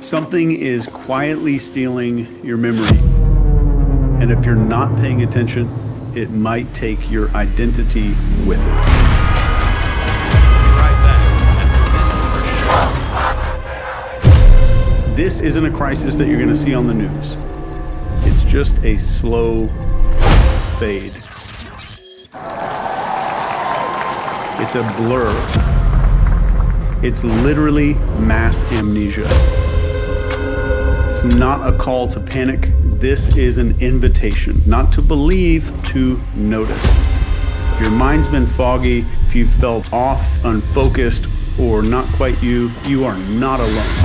Something is quietly stealing your memory. And if you're not paying attention, it might take your identity with it. This isn't a crisis that you're going to see on the news. It's just a slow fade. It's a blur. It's literally mass amnesia. It's not a call to panic. This is an invitation, not to believe, to notice. If your mind's been foggy, if you've felt off, unfocused, or not quite you, you are not alone.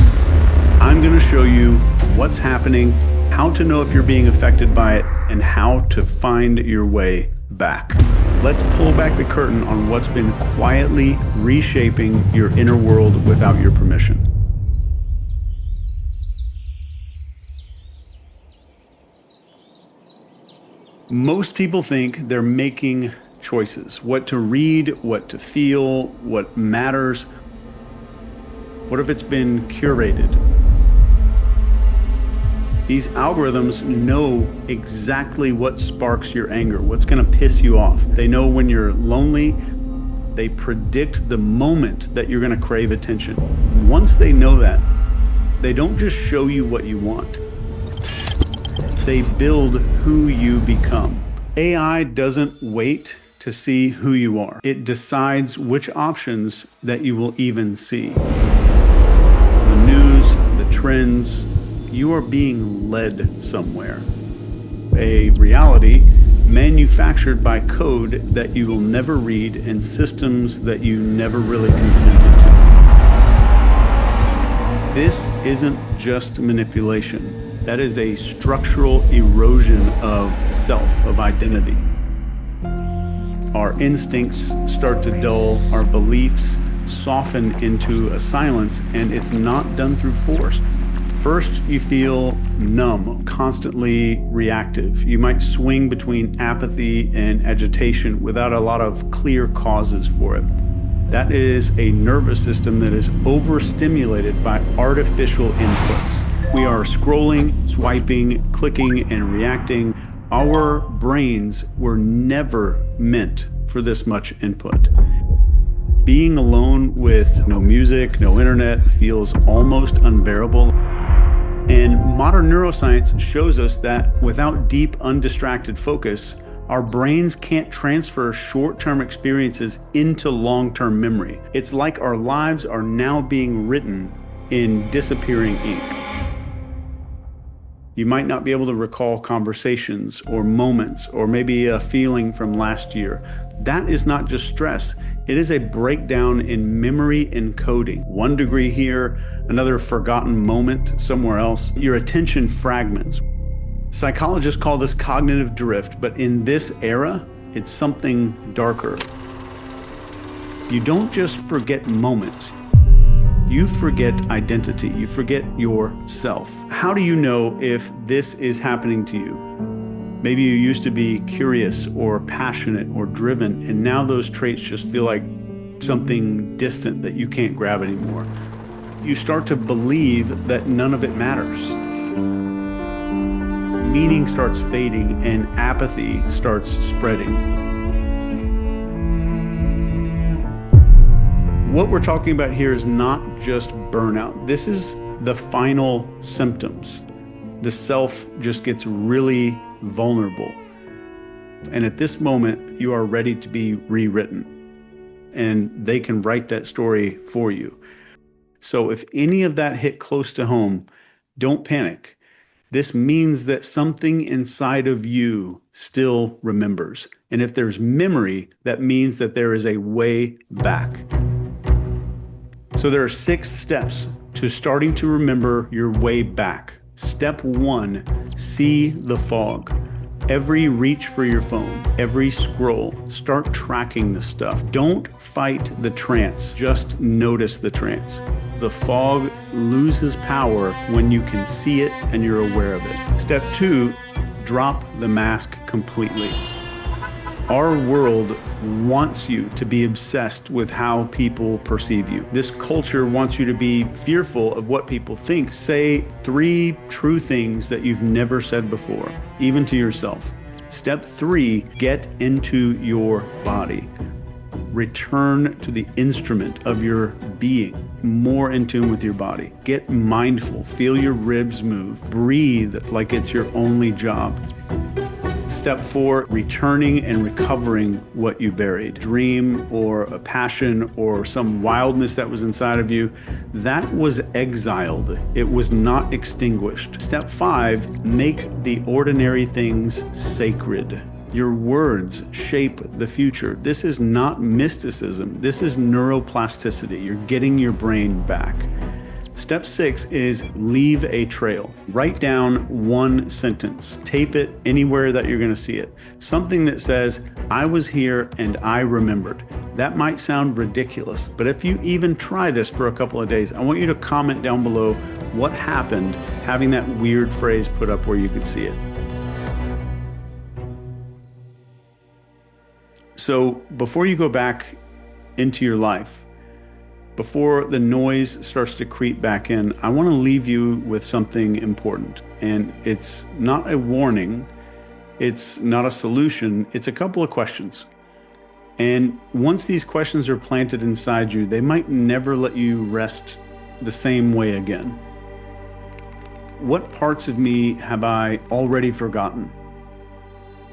I'm going to show you what's happening, how to know if you're being affected by it, and how to find your way back. Let's pull back the curtain on what's been quietly reshaping your inner world without your permission. Most people think they're making choices, what to read, what to feel, what matters. What if it's been curated? These algorithms know exactly what sparks your anger, what's going to piss you off. They know when you're lonely. They predict the moment that you're going to crave attention. Once they know that, they don't just show you what you want. They build who you become. AI doesn't wait to see who you are. It decides which options that you will even see. The news, the trends, you are being led somewhere. A reality manufactured by code that you will never read and systems that you never really consented to. This isn't just manipulation. That is a structural erosion of self, of identity. Our instincts start to dull, our beliefs soften into a silence, and it's not done through force. First, you feel numb, constantly reactive. You might swing between apathy and agitation without a lot of clear causes for it. That is a nervous system that is overstimulated by artificial inputs. We are scrolling, swiping, clicking, and reacting. Our brains were never meant for this much input. Being alone with no music, no internet feels almost unbearable. And modern neuroscience shows us that without deep, undistracted focus, our brains can't transfer short-term experiences into long-term memory. It's like our lives are now being written in disappearing ink. You might not be able to recall conversations or moments or maybe a feeling from last year. That is not just stress. It is a breakdown in memory encoding. 1 degree here, another forgotten moment somewhere else. Your attention fragments. Psychologists call this cognitive drift, but in this era, it's something darker. You don't just forget moments. You forget identity. You forget yourself. How do you know if this is happening to you? Maybe you used to be curious or passionate or driven, and now those traits just feel like something distant that you can't grab anymore. You start to believe that none of it matters. Meaning starts fading and apathy starts spreading. What we're talking about here is not just burnout. This is the final symptoms. The self just gets really vulnerable. And at this moment, you are ready to be rewritten. And they can write that story for you. So if any of that hit close to home, don't panic. This means that something inside of you still remembers. And if there's memory, that means that there is a way back. So there are 6 steps to starting to remember your way back. Step 1, see the fog. Every reach for your phone, every scroll, start tracking the stuff. Don't fight the trance, just notice the trance. The fog loses power when you can see it and you're aware of it. Step 2, drop the mask completely. Our world wants you to be obsessed with how people perceive you. This culture wants you to be fearful of what people think. Say 3 true things that you've never said before, even to yourself. Step 3, get into your body. Return to the instrument of your being, more in tune with your body. Get mindful, feel your ribs move, breathe like it's your only job. Step 4, returning and recovering what you buried. Dream or a passion or some wildness that was inside of you, that was exiled. It was not extinguished. Step 5, make the ordinary things sacred. Your words shape the future. This is not mysticism. This is neuroplasticity. You're getting your brain back. Step 6 is leave a trail. Write down 1 sentence. Tape it anywhere that you're going to see it. Something that says, I was here and I remembered. That might sound ridiculous, but if you even try this for a couple of days, I want you to comment down below what happened having that weird phrase put up where you could see it. So before you go back into your life, before the noise starts to creep back in, I want to leave you with something important. And it's not a warning, it's not a solution, it's a couple of questions. And once these questions are planted inside you, they might never let you rest the same way again. What parts of me have I already forgotten?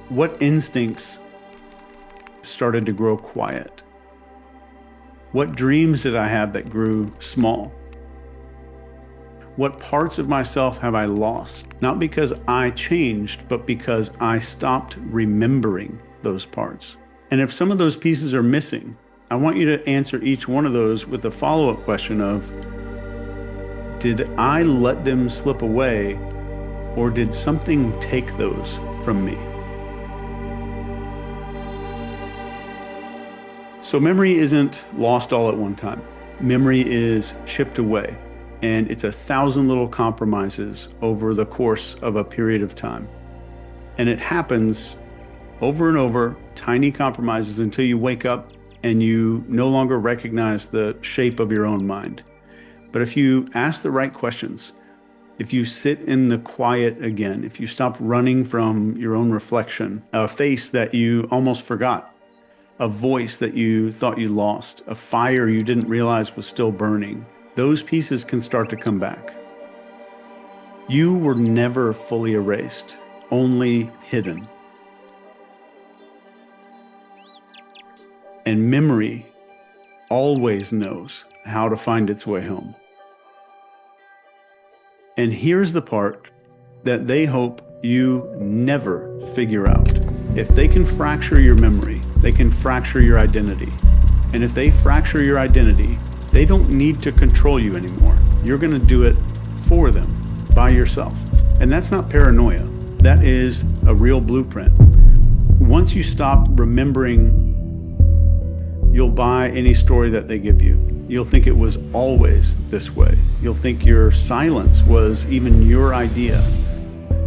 What instincts started to grow quiet? What dreams did I have that grew small? What parts of myself have I lost? Not because I changed, but because I stopped remembering those parts. And if some of those pieces are missing, I want you to answer each one of those with a follow-up question of, did I let them slip away, or did something take those from me? So memory isn't lost all at one time. Memory is chipped away, and it's 1,000 little compromises over the course of a period of time. And it happens over and over, tiny compromises, until you wake up and you no longer recognize the shape of your own mind. But if you ask the right questions, if you sit in the quiet again, if you stop running from your own reflection, a face that you almost forgot, a voice that you thought you lost, a fire you didn't realize was still burning, those pieces can start to come back. You were never fully erased, only hidden. And memory always knows how to find its way home. And here's the part that they hope you never figure out. If they can fracture your memory, they can fracture your identity. And if they fracture your identity, they don't need to control you anymore. You're going to do it for them, by yourself. And that's not paranoia. That is a real blueprint. Once you stop remembering, you'll buy any story that they give you. You'll think it was always this way. You'll think your silence was even your idea.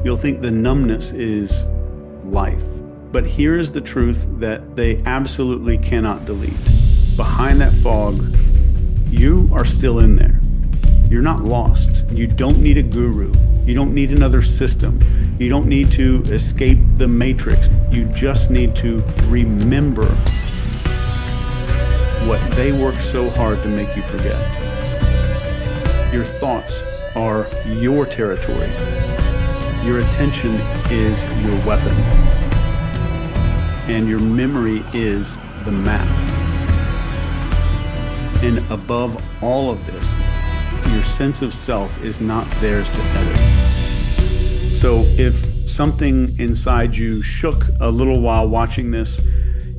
You'll think the numbness is life. But here's the truth that they absolutely cannot delete. Behind that fog, you are still in there. You're not lost. You don't need a guru. You don't need another system. You don't need to escape the matrix. You just need to remember what they work so hard to make you forget. Your thoughts are your territory. Your attention is your weapon. And your memory is the map. And above all of this, your sense of self is not theirs to edit. So if something inside you shook a little while watching this,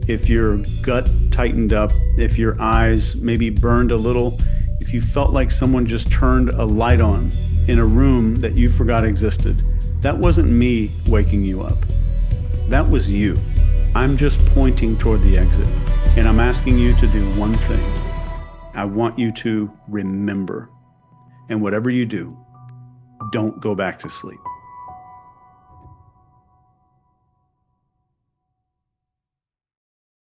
if your gut tightened up, if your eyes maybe burned a little, if you felt like someone just turned a light on in a room that you forgot existed, that wasn't me waking you up. That was you. I'm just pointing toward the exit, and I'm asking you to do one thing. I want you to remember. And whatever you do, don't go back to sleep.